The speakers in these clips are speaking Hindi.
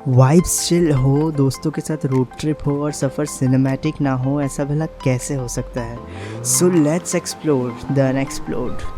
वाइब्स चिल हो, दोस्तों के साथ रोड ट्रिप हो और सफ़र सिनेमैटिक ना हो, ऐसा भला कैसे हो सकता है। So let's explore the unexplored.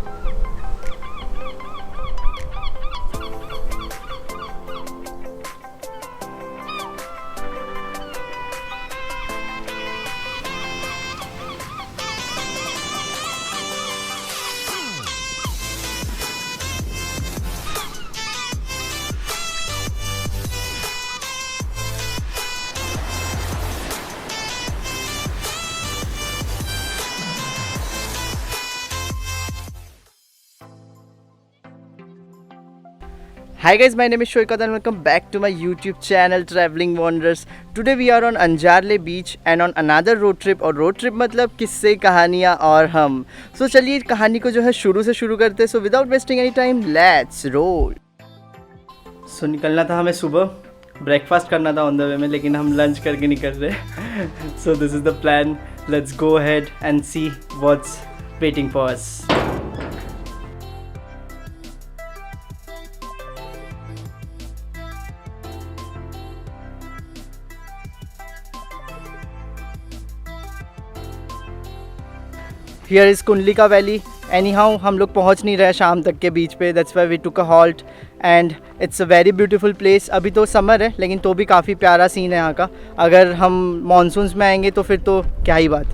Hi guys, my name is Shoikat and welcome back to my YouTube channel Traveling Wonders. Today we are on अंजारले beach and on another road trip. और road trip मतलब किस्से, कहानियाँ और हम. So चलिए कहानी को जो है शुरू से शुरू करते हैं. So without wasting any time, let's roll. So निकलना था हमें सुबह, ब्रेकफास्ट करना था ऑन द वे में, लेकिन हम लंच करके निकल रहे. So this is the plan. Let's go ahead and see what's waiting for us. Here is Kundalika valley. Any how हम लोग पहुँच नहीं रहे शाम तक के बीच पे. That's why we took a halt and it's a very beautiful place. अभी तो समर है लेकिन तो भी काफ़ी प्यारा सीन है यहाँ का. अगर हम मानसून्स में आएंगे तो फिर तो क्या ही बात.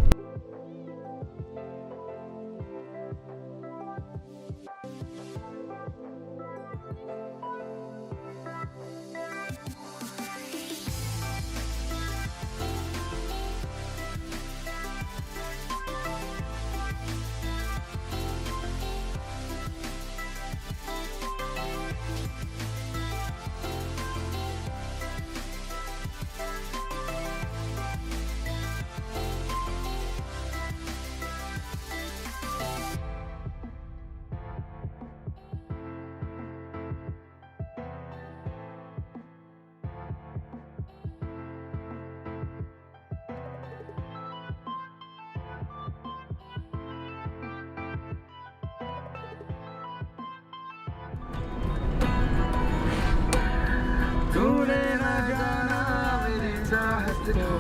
तूने ना जाना मेरी चाहत को,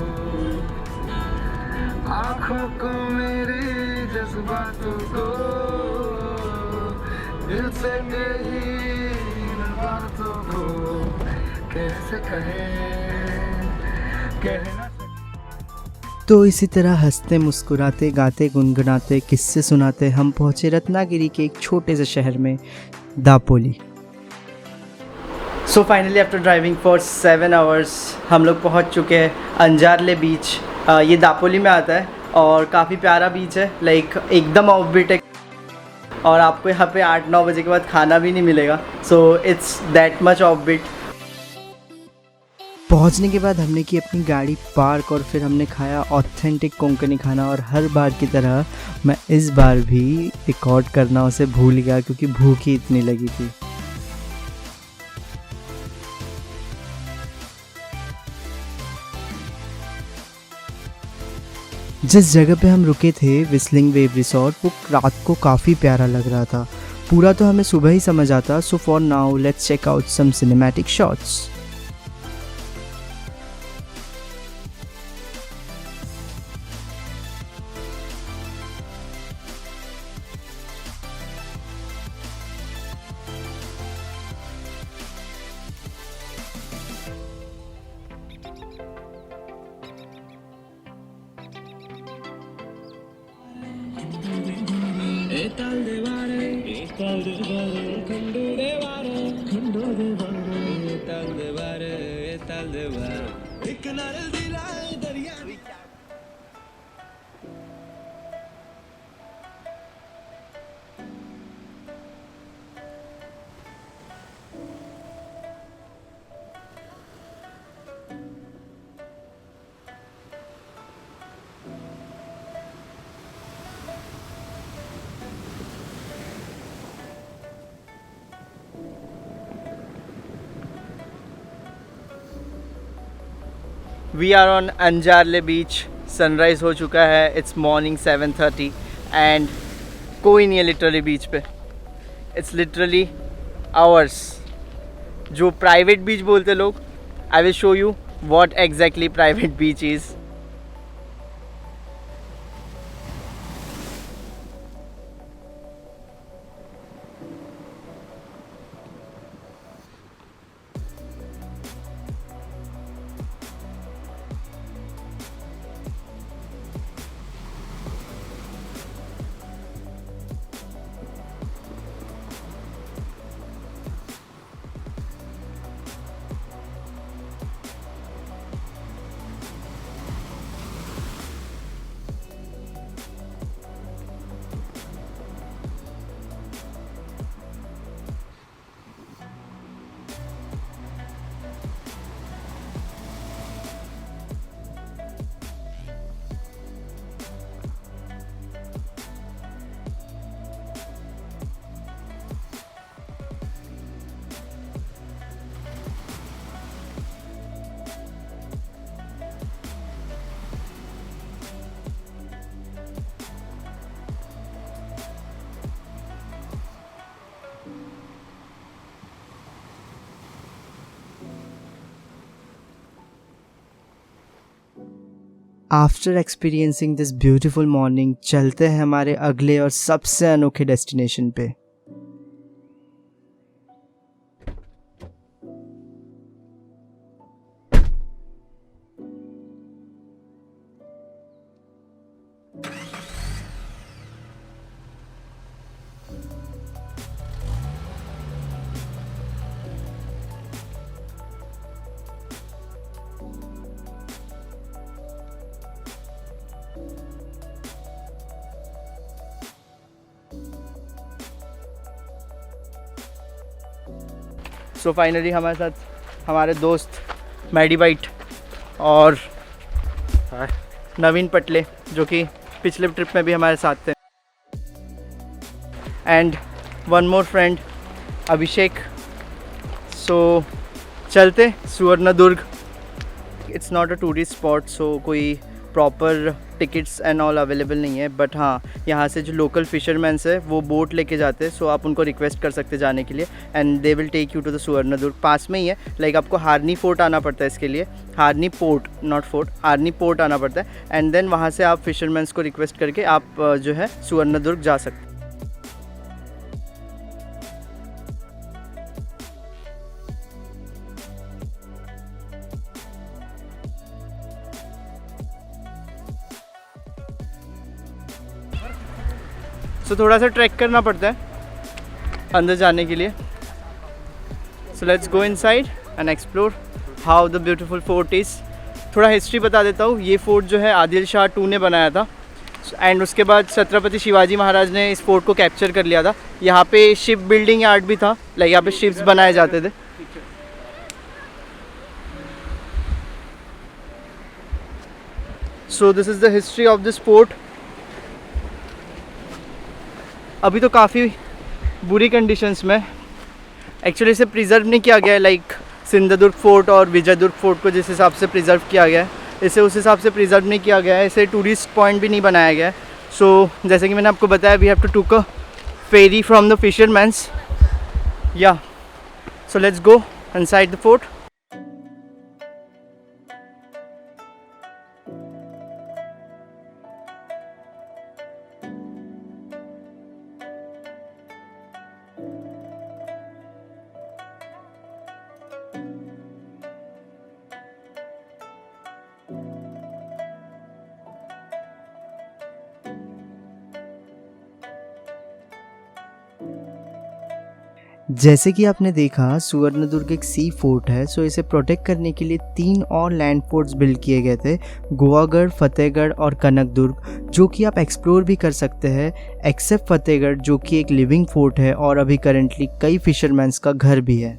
आँखों को मेरी जज्बातों को, दिल से कही इन बातों को कैसे कहना. तो इसी तरह हंसते मुस्कुराते गाते गुनगुनाते किस्से सुनाते हम पहुँचे रत्नागिरी के एक छोटे से शहर में, Dapoli. So finally after driving for 7 hours हम लोग पहुंच चुके हैं अंजारले बीच. ये दापोली में आता है और काफ़ी प्यारा बीच है. लाइक एकदम ऑफ बीट है और आपको यहाँ पे 8-9 बजे के बाद खाना भी नहीं मिलेगा. So it's that much off beat. पहुंचने के बाद हमने की अपनी गाड़ी पार्क और फिर हमने खाया ऑथेंटिक कोंकणी खाना. और हर बार की तरह मैं इस बार भी रिकॉर्ड करना उसे भूल गया क्योंकि भूख ही इतनी लगी थी. जिस जगह पे हम रुके थे विस्लिंग वेव रिसोर्ट, वो रात को काफ़ी प्यारा लग रहा था. पूरा तो हमें सुबह ही समझ आता. So for now let's check out some cinematic shots. We are on Anjarle beach. Sunrise हो चुका है. इट्स मॉर्निंग 7:30 एंड कोई नहीं है लिटरली बीच पे. It's literally hours. जो प्राइवेट बीच बोलते लोग, I will show you what exactly private beach is. After experiencing this beautiful morning चलते हैं हमारे अगले और सबसे अनोखे डेस्टिनेशन पे। सो फाइनली हमारे साथ हमारे दोस्त मैडी बाइट और नवीन पटले जो कि पिछले ट्रिप में भी हमारे साथ थे, and one more friend Abhishek. So चलते Suvarnadurg. It's not a tourist spot, so कोई proper tickets and all available नहीं है, बट हाँ यहाँ से जो लोकल फिशरमैन्स है वो बोट लेके जाते हैं, सो आप उनको रिक्वेस्ट कर सकते जाने के लिए and they will take you to the Suvarnadurg. पास में ही है, लाइक आपको हारनी फोर्ट आना पड़ता है इसके लिए, हारनी पोर्ट नॉट फोर्ट, हारनी पोर्ट आना पड़ता है एंड देन वहाँ से आप फिशरमैन्स को रिक्वेस्ट करके आप जो है सुवर्णदुर्ग जा सकते हैं। सो थोड़ा सा ट्रैक करना पड़ता है अंदर जाने के लिए। So let's go inside and explore how the beautiful fort is. थोड़ा हिस्ट्री बता देता हूँ। ये फोर्ट जो है आदिल शाह टू ने बनाया था एंड उसके बाद छत्रपति शिवाजी महाराज ने इस फोर्ट को कैप्चर कर लिया था। यहाँ पे शिप बिल्डिंग यार्ड भी था, लाइक यहाँ पे शिप्स बनाए जाते थे। So this is the history of this fort. अभी तो काफ़ी बुरी कंडीशंस में, एक्चुअली इसे प्रिजर्व नहीं किया गया है, लाइक सिंधुदुर्ग फोर्ट और विजयदुर्ग फोर्ट को जिस हिसाब से प्रिजर्व किया गया है, इसे उस हिसाब से प्रिजर्व नहीं किया गया है। इसे टूरिस्ट पॉइंट भी नहीं बनाया गया है। सो जैसे कि मैंने आपको बताया, वी हैव टू टूक अ फेरी फ्रॉम द फिशरमैन्स। या so let's go inside the fort. जैसे कि आपने देखा सुवर्णदुर्ग एक सी फोर्ट है, सो इसे प्रोटेक्ट करने के लिए 3 और लैंड फोर्ट्स बिल्ड किए गए थे, गोवागढ़, फतेहगढ़ और कनकदुर्ग, जो कि आप एक्सप्लोर भी कर सकते हैं, एक्सेप्ट फतेहगढ़ जो कि एक लिविंग फोर्ट है और अभी करेंटली कई फिशरमैन्स का घर भी है।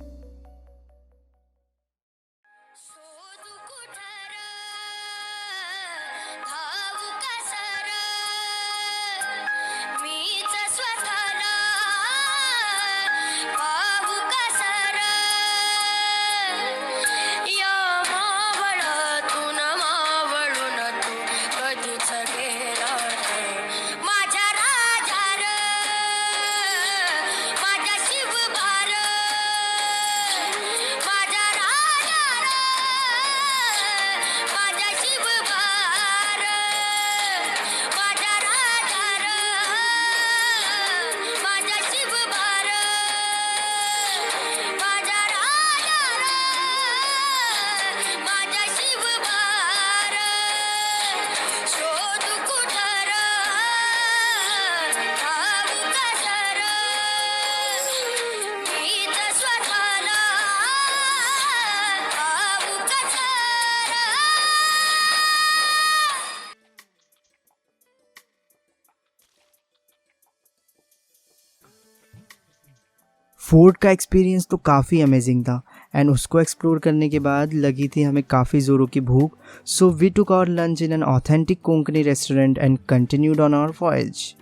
फोर्ट का एक्सपीरियंस तो काफ़ी अमेजिंग था एंड उसको एक्सप्लोर करने के बाद लगी थी हमें काफ़ी ज़ोरों की भूख, so we took our lunch in an authentic Konkani restaurant and continued on our voyage.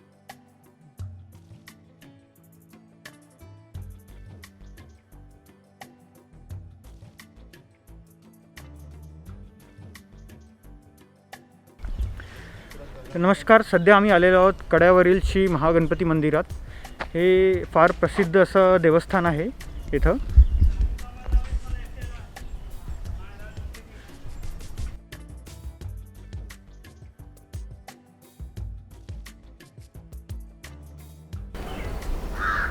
नमस्कार. सध्या आम्ही आलेलो आहोत कड्यावरील श्री महागणपती मंदिरात. हे फार प्रसिद्ध असं देवस्थान आहे इथं.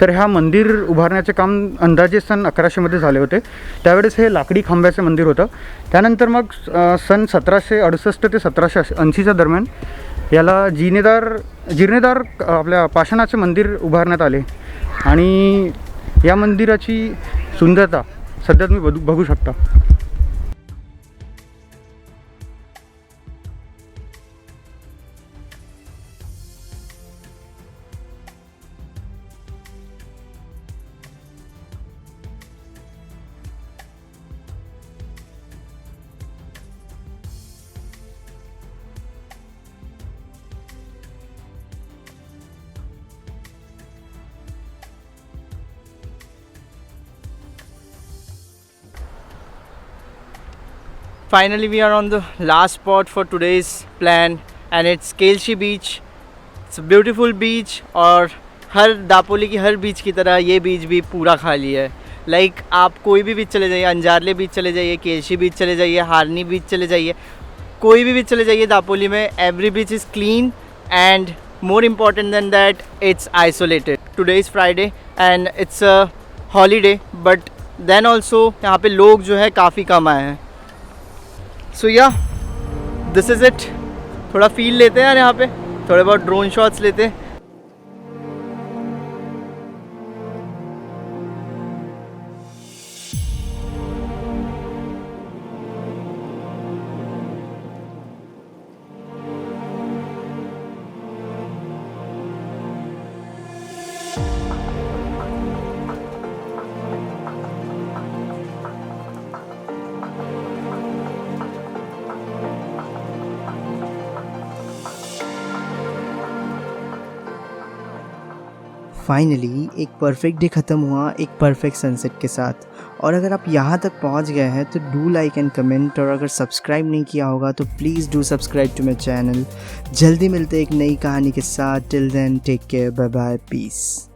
तर ह्या मंदिर उभारण्याचे काम अंदाजे सन 1100मध्ये झाले होते. त्यावेळेस हे लाकडी खांब्याचे मंदिर होतं. त्यानंतर मग सन 1768 ते 1780च्या दरम्यान याला जीर्णेदार आपल्या पाषाणाचे मंदिर उभारण्यात आले आणि या मंदिराची सुंदरता सध्या तुम्ही बघू शकता. Finally, we are on the last spot for today's plan and it's केलशी beach. It's a beautiful beach और हर दापोली की हर बीच की तरह ये बीच भी पूरा खाली है. लाइक आप कोई भी बीच चले जाइए, अंजारले बीच चले जाइए, केलशी बीच चले जाइए, हारनी बीच चले जाइए, कोई भी बीच चले जाइए दापोली में, every beach is clean and more important than that it's isolated. Today is Friday and it's a holiday but then also यहाँ पे लोग जो है काफ़ी कम आए हैं. सो या दिस इज़ इट. थोड़ा फील लेते हैं यार यहाँ पे, थोड़े बहुत ड्रोन शॉट्स लेते हैं. फाइनली एक परफेक्ट डे ख़त्म हुआ एक परफेक्ट सनसेट के साथ. और अगर आप यहाँ तक पहुँच गए हैं तो डू लाइक एंड कमेंट, और अगर सब्सक्राइब नहीं किया होगा तो please do subscribe to my channel. जल्दी मिलते एक नई कहानी के साथ. Till then take care, bye bye, piece.